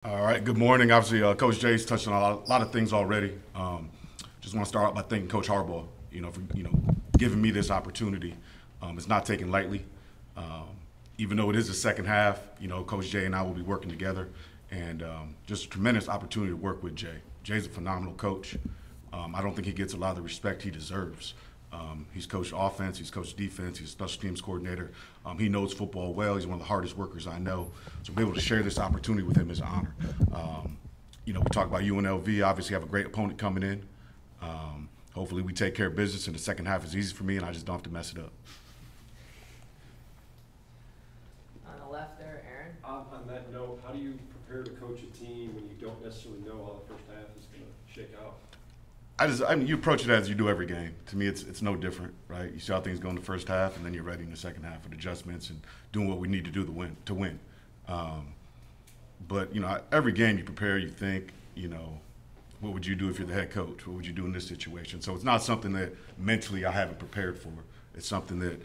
All right, good morning. Obviously, Coach Jay's touched on a lot of things already. Just want to start out by thanking Coach Harbaugh, for giving me this opportunity. It's not taken lightly. Even though it is the second half, Coach Jay and I will be working together, and just a tremendous opportunity to work with Jay. Jay's a phenomenal coach. I don't think he gets a lot of the respect he deserves. He's coached offense, he's coached defense, he's a special teams coordinator. He knows football well. He's one of the hardest workers I know. So to be able to share this opportunity with him is an honor. We talk about UNLV, obviously have a great opponent coming in. Hopefully we take care of business and the second half is easy for me and I just don't have to mess it up. On the left there, Aaron. On that note, how do you prepare to coach a team when you don't necessarily know how the first half is going to shake out? You approach it as you do every game. To me, it's no different, right? You see how things go in the first half, and then you're ready in the second half with adjustments and doing what we need to do to win. But every game you prepare, you think, what would you do if you're the head coach? What would you do in this situation? So it's not something that mentally I haven't prepared for. It's something that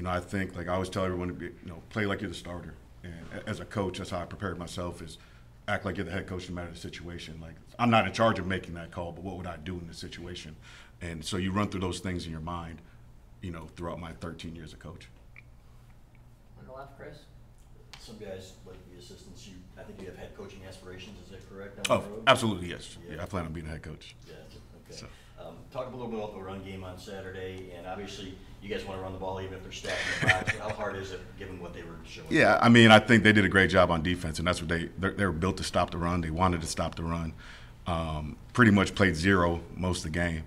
I think, like I always tell everyone, to play like you're the starter. And as a coach, that's how I prepared myself is. Act like you're the head coach no matter the situation. Like, I'm not in charge of making that call, but what would I do in this situation? And so you run through those things in your mind, throughout my 13 years of coaching. On the left, Chris. Some guys, like the assistants, I think you have head coaching aspirations, is that correct? Oh, absolutely, yes. Yeah, I plan on being a head coach. Yeah, okay. So. Talk a little bit about the run game on Saturday, and obviously you guys want to run the ball even if they're stacking the box. How hard is it given what they were showing? Yeah, I think they did a great job on defense, and that's what they were built to stop the run. They wanted to stop the run. Pretty much played zero most of the game.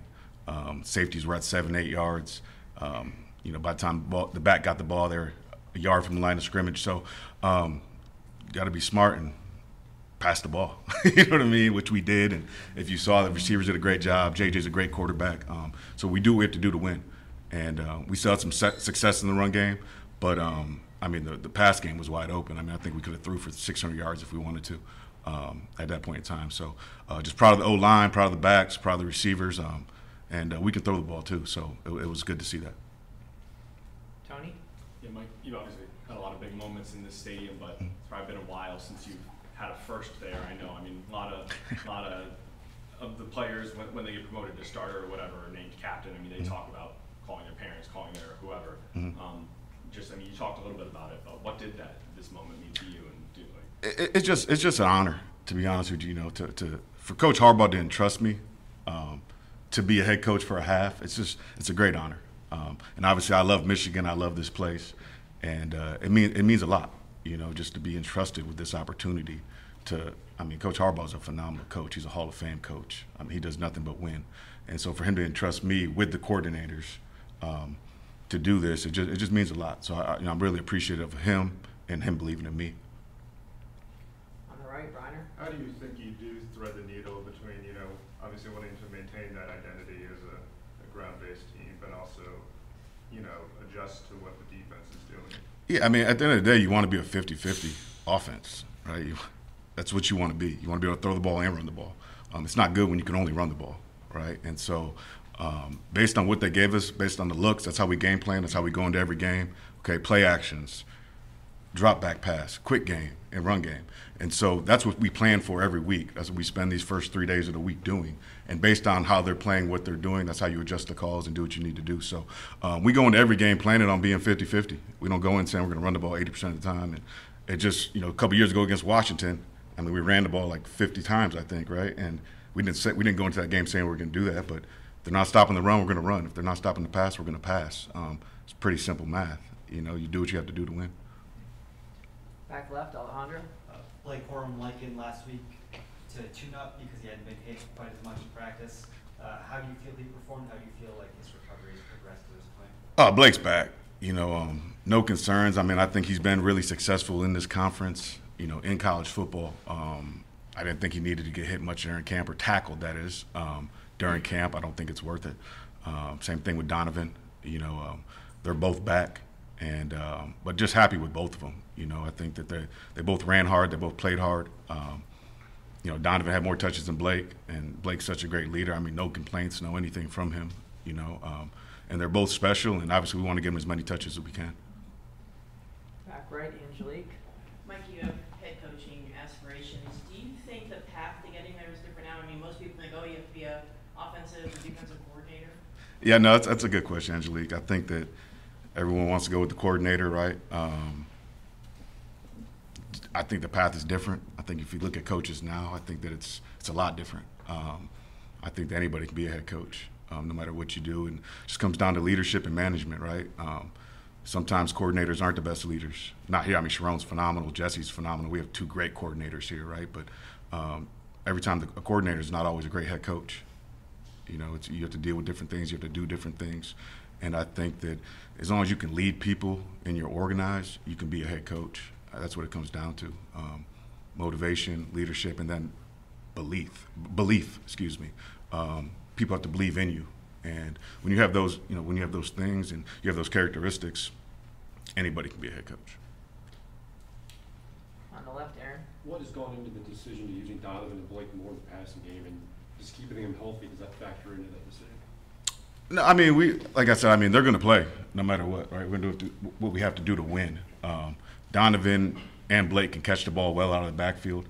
Safeties were at 7-8 yards. By the time the back got the ball, they're a yard from the line of scrimmage. So got to be smart and pass the ball, you know what I mean, which we did. And if you saw, the receivers did a great job. JJ's a great quarterback. So we do what we have to do to win. And we still had some success in the run game, but the pass game was wide open. I think we could have threw for 600 yards if we wanted to at that point in time. So just proud of the O-line, proud of the backs, proud of the receivers, and we can throw the ball too. So it was good to see that. Tony? Yeah, Mike, you've obviously had a lot of big moments in this stadium, but it's probably been a while since you've had a first there. I know. A lot of the players when they get promoted to starter or whatever, or named captain. They talk about calling their parents, calling their whoever. You talked a little bit about it, but what did this moment mean to you? And it's just an honor, to be honest with you. For Coach Harbaugh to entrust me to be a head coach for a half. It's a great honor. And obviously, I love Michigan. I love this place, and it means a lot. Just to be entrusted with this opportunity Coach Harbaugh is a phenomenal coach. He's a Hall of Fame coach. He does nothing but win. And so for him to entrust me with the coordinators to do this, it just means a lot. So I'm really appreciative of him and him believing in me. On the right, Reiner. How do you think you do thread the needle between, obviously wanting to maintain that identity as a ground-based team, but also, adjust to what the defense is doing? Yeah, at the end of the day, you want to be a 50-50 offense, right? That's what you want to be. You want to be able to throw the ball and run the ball. It's not good when you can only run the ball, right? And so based on what they gave us, based on the looks, that's how we game plan. That's how we go into every game. Okay, play actions, drop back pass, quick game, and run game. And so that's what we plan for every week. That's what we spend these first 3 days of the week doing. And based on how they're playing, what they're doing, that's how you adjust the calls and do what you need to do. So we go into every game planning on being 50-50. We don't go in saying we're going to run the ball 80% of the time. And it just, a couple years ago against Washington, we ran the ball like 50 times, I think, right? And we didn't go into that game saying we're going to do that. But if they're not stopping the run, we're going to run. If they're not stopping the pass, we're going to pass. It's pretty simple math. You do what you have to do to win. Back left, Alejandro. Blake Corum likened last week to tune-up because he hadn't been hit quite as much in practice. How do you feel he performed? How do you feel like his recovery has progressed to this point? Blake's back. No concerns. I think he's been really successful in this conference, in college football. I didn't think he needed to get hit much during camp, or tackled, that is, during camp. I don't think it's worth it. Same thing with Donovan. They're both back. And but just happy with both of them. I think that they both ran hard, they both played hard. Donovan had more touches than Blake, and Blake's such a great leader. No complaints, no anything from him. And they're both special, and obviously we want to give them as many touches as we can. Back right, Angelique. Mike, you have head coaching aspirations. Do you Yeah, no, that's a good question, Angelique. I think that everyone wants to go with the coordinator, right? I think the path is different. I think if you look at coaches now, I think that it's a lot different. I think that anybody can be a head coach, no matter what you do, and it just comes down to leadership and management, right? Sometimes coordinators aren't the best leaders. Not here. I mean, Sharon's phenomenal. Jesse's phenomenal. We have two great coordinators here, right? But every time a coordinator is not always a great head coach. You know, you have to deal with different things. You have to do different things. And I think that as long as you can lead people and you're organized, you can be a head coach. That's what it comes down to. Motivation, leadership, and then belief. Excuse me. People have to believe in you. And when you have those, when you have those things and you have those characteristics, anybody can be a head coach. On the left, Aaron. What has gone into the decision to using Donovan and Blake more in the passing game and just keeping them healthy? Does that factor into that decision? No, I mean, like I said, they're going to play no matter what, right? We're going to do what we have to do to win. Donovan and Blake can catch the ball well out of the backfield.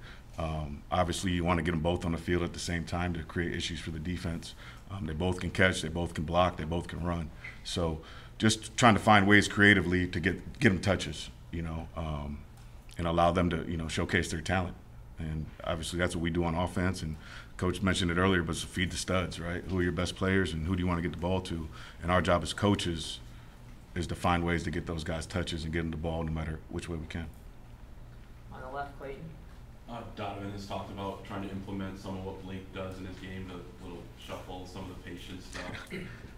Obviously, you want to get them both on the field at the same time to create issues for the defense. They both can catch, they both can block, they both can run. So just trying to find ways creatively to get them touches, and allow them to, showcase their talent. And obviously that's what we do on offense. And Coach mentioned it earlier, but it's feed the studs, right? Who are your best players and who do you want to get the ball to? And our job as coaches is to find ways to get those guys touches and get them the ball no matter which way we can. On the left, Clayton. Donovan has talked about trying to implement some of what Blake does in his game, the little shuffle, some of the patience stuff.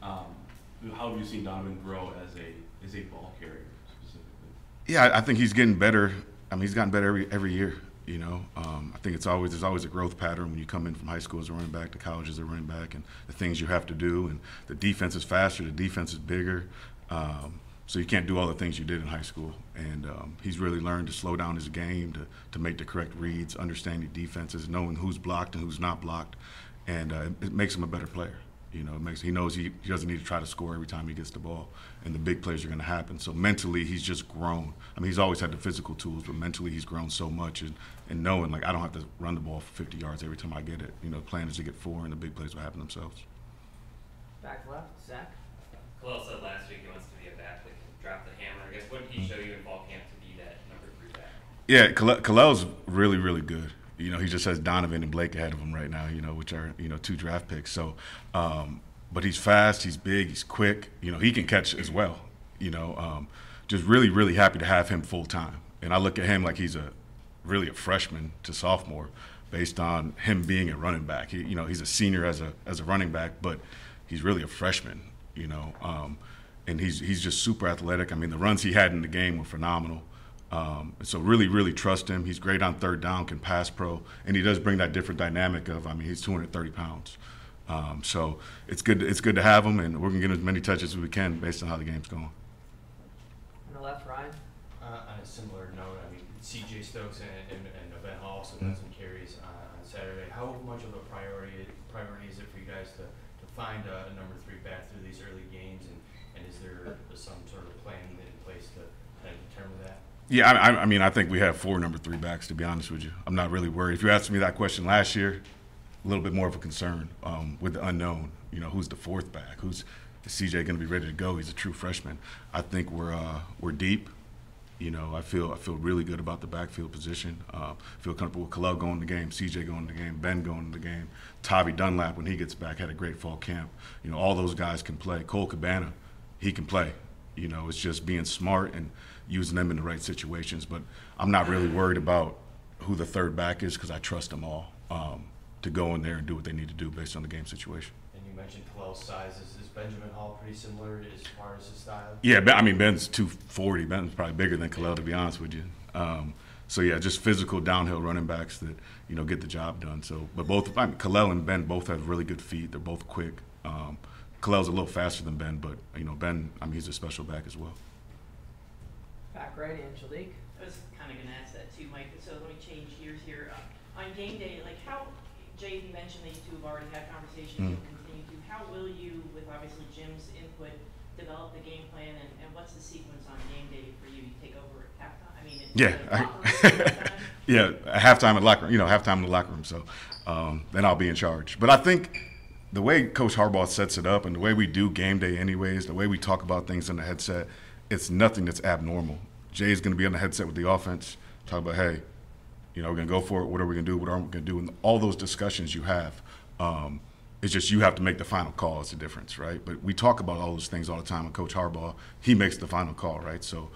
How have you seen Donovan grow as a ball carrier specifically? Yeah, I think he's getting better. He's gotten better every year. I think there's always a growth pattern when you come in from high school as a running back to college as a running back, and the things you have to do. And the defense is faster, the defense is bigger. So you can't do all the things you did in high school. And he's really learned to slow down his game, to make the correct reads, understanding defenses, knowing who's blocked and who's not blocked. And it makes him a better player. He knows he doesn't need to try to score every time he gets the ball, and the big plays are going to happen. So mentally, he's just grown. He's always had the physical tools, but mentally he's grown so much, and knowing, I don't have to run the ball for 50 yards every time I get it. The plan is to get 4, and the big plays will happen themselves. Back left, Zach. Kalel said last week he wants to be a back that can drop the hammer. I guess what did he show you in fall camp to be that number 3 back? Yeah, Kalel's really, really good. He just has Donovan and Blake ahead of him right now, which are, 2 draft picks. So, but he's fast, he's big, he's quick. He can catch as well. Just really, really happy to have him full time. And I look at him like he's really a freshman to sophomore based on him being a running back. He's a senior as a running back, but he's really a freshman, and he's just super athletic. The runs he had in the game were phenomenal. So really, really trust him. He's great on third down, can pass pro, and he does bring that different dynamic of, he's 230 pounds. So it's good to have him, and we're going to get as many touches as we can based on how the game's going. On the left, Ryan. On a similar note, C.J. Stokes and Ben Hall also got some carries on Saturday. How much of a priority is it for you guys to find a number 3 back through these early games, and is there some sort of plan in place to kind of determine that? Yeah, I think we have 4 number 3 backs, to be honest with you. I'm not really worried. If you asked me that question last year, a little bit more of a concern with the unknown. Who's the 4th back? Is CJ going to be ready to go? He's a true freshman. I think we're deep. I feel really good about the backfield position. Feel comfortable with Kalel going to the game, CJ going to the game, Ben going to the game. Tavi Dunlap, when he gets back, had a great fall camp. All those guys can play. Cole Cabana, he can play. It's just being smart and using them in the right situations. But I'm not really worried about who the 3rd back is because I trust them all to go in there and do what they need to do based on the game situation. And you mentioned Kalel's size. Is Benjamin Hall pretty similar as far as his style? Yeah, Ben's 240. Ben's probably bigger than Kalel, to be honest with you. So yeah, just physical downhill running backs that get the job done. So, but Kalel and Ben both have really good feet. They're both quick. Kalel's a little faster than Ben, but Ben, he's a special back as well. Back right, Angelique. I was kind of going to ask that too, Mike. So let me change gears here. On game day, Jay, you mentioned that you two have already had conversations. You'll continue to. How will you, with obviously Jim's input, develop the game plan, and what's the sequence on game day for you? You take over at halftime? Yeah, halftime in the locker room. Halftime in the locker room. So then I'll be in charge. But I think the way Coach Harbaugh sets it up and the way we do game day anyways, the way we talk about things in the headset, it's nothing that's abnormal. Jay's going to be on the headset with the offense, talk about, hey, we're going to go for it. What are we going to do? What aren't we going to do? And all those discussions you have, it's just you have to make the final call is the difference, right? But we talk about all those things all the time. And Coach Harbaugh, he makes the final call, right? So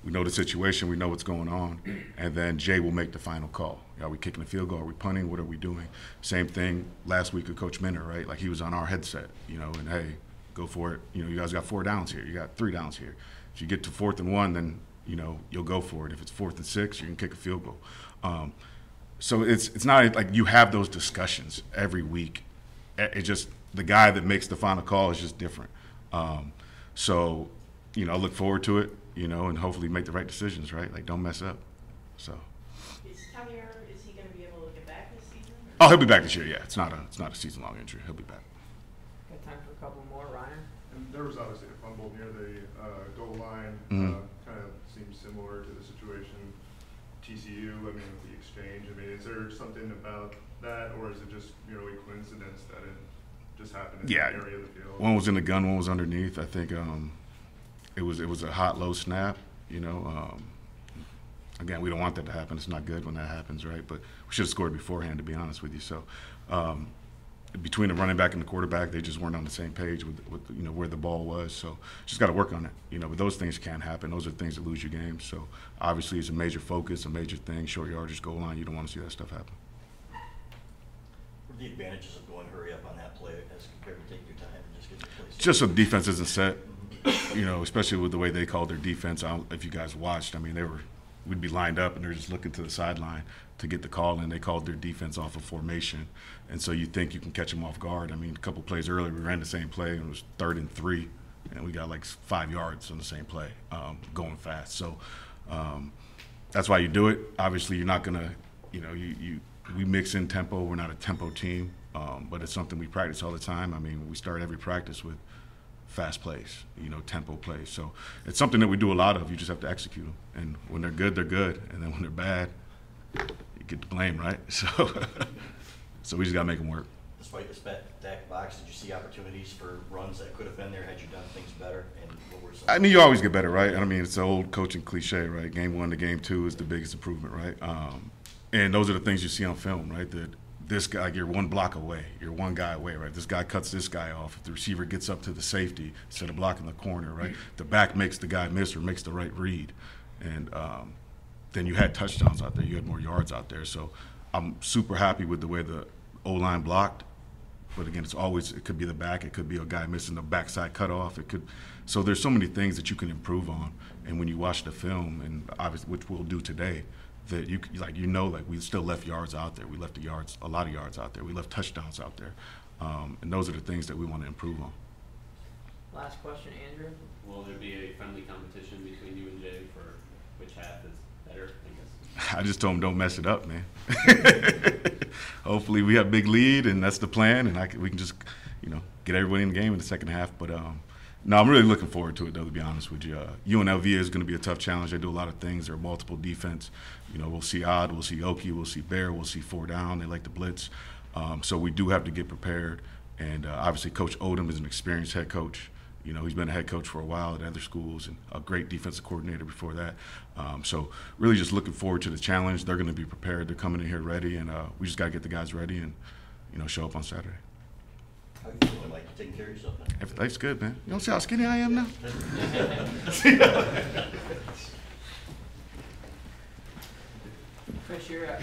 we know the situation. We know what's going on. And then Jay will make the final call. Are we kicking a field goal? Are we punting? What are we doing? Same thing last week with Coach Minner, right? Like he was on our headset, and hey, go for it. You guys got 4 downs here. You got 3 downs here. If you get to 4th and 1, then, you'll go for it. If it's 4th and 6, you can kick a field goal. So it's not like you have those discussions every week. It's just the guy that makes the final call is just different. So, I look forward to it, and hopefully make the right decisions, right? Like don't mess up. So. Is he going to be able to get back this season? Oh, he'll be back this year. Yeah, it's not a season-long injury. He'll be back. Got time for a couple more, Ryan? And there was obviously a fumble near the goal line. Mm-hmm. Kind of seems similar to the situation TCU. With the exchange. Is there something about that, or is it just merely coincidence that it just happened in that area of the field? One was in the gun, one was underneath. I think it was a hot low snap. Again, we don't want that to happen. It's not good when that happens, right? But we should have scored beforehand, to be honest with you. So between the running back and the quarterback, they just weren't on the same page with where the ball was. So just got to work on it. But those things can happen. Those are things that lose you games. So obviously it's a major focus, a major thing. Short yardage, goal line. You don't want to see that stuff happen. What are the advantages of going hurry up on that play as compared to taking your time and just getting the play? Just so the defense isn't set. Especially with the way they called their defense. If you guys watched, we'd be lined up and they're just looking to the sideline to get the call in. They called their defense off of formation. And so you think you can catch them off guard. A couple plays earlier, we ran the same play and it was 3rd and 3, and we got like 5 yards on the same play going fast. So that's why you do it. Obviously, you're not going to, we mix in tempo. We're not a tempo team, but it's something we practice all the time. We start every practice with fast plays, tempo plays. So it's something that we do a lot of. You just have to execute them. And when they're good, they're good. And then when they're bad, you get the blame, right? So we just got to make them work. Despite the stacked box, did you see opportunities for runs that could have been there had you done things better? And what were some? You always get better, right? It's an old coaching cliche, right? Game 1 to game 2 is the biggest improvement, right? And those are the things you see on film, right? That this guy, you're 1 block away. You're 1 guy away, right? This guy cuts this guy off. If the receiver gets up to the safety instead of blocking the corner, right? The back makes the guy miss or makes the right read. And then you had touchdowns out there. You had more yards out there. So I'm super happy with the way the O-line blocked. But again, it could be the back. It could be a guy missing the backside cutoff. So there's so many things that you can improve on. And when you watch the film, and obviously, which we'll do today, that we still left yards out there. We left a lot of yards out there. We left touchdowns out there. And those are the things that we want to improve on. Last question, Andrew. Will there be a friendly competition between you and Jay for which half is better, I guess? I just told him don't mess it up, man. Hopefully we have a big lead, and that's the plan, and we can just, get everybody in the game in the second half. But no, I'm really looking forward to it, though, to be honest with you. UNLV is going to be a tough challenge. They do a lot of things. There are multiple defense. We'll see Odd, we'll see Oki, we'll see Bear, we'll see 4 down. They like to blitz. So we do have to get prepared. And obviously Coach Odom is an experienced head coach. He's been a head coach for a while at other schools and a great defensive coordinator before that. So really just looking forward to the challenge. They're going to be prepared. They're coming in here ready, and we just got to get the guys ready and, show up on Saturday. How you feeling? Like you taking care of yourself now? Everything's good, man. You don't see how skinny I am now? Chris, you're up.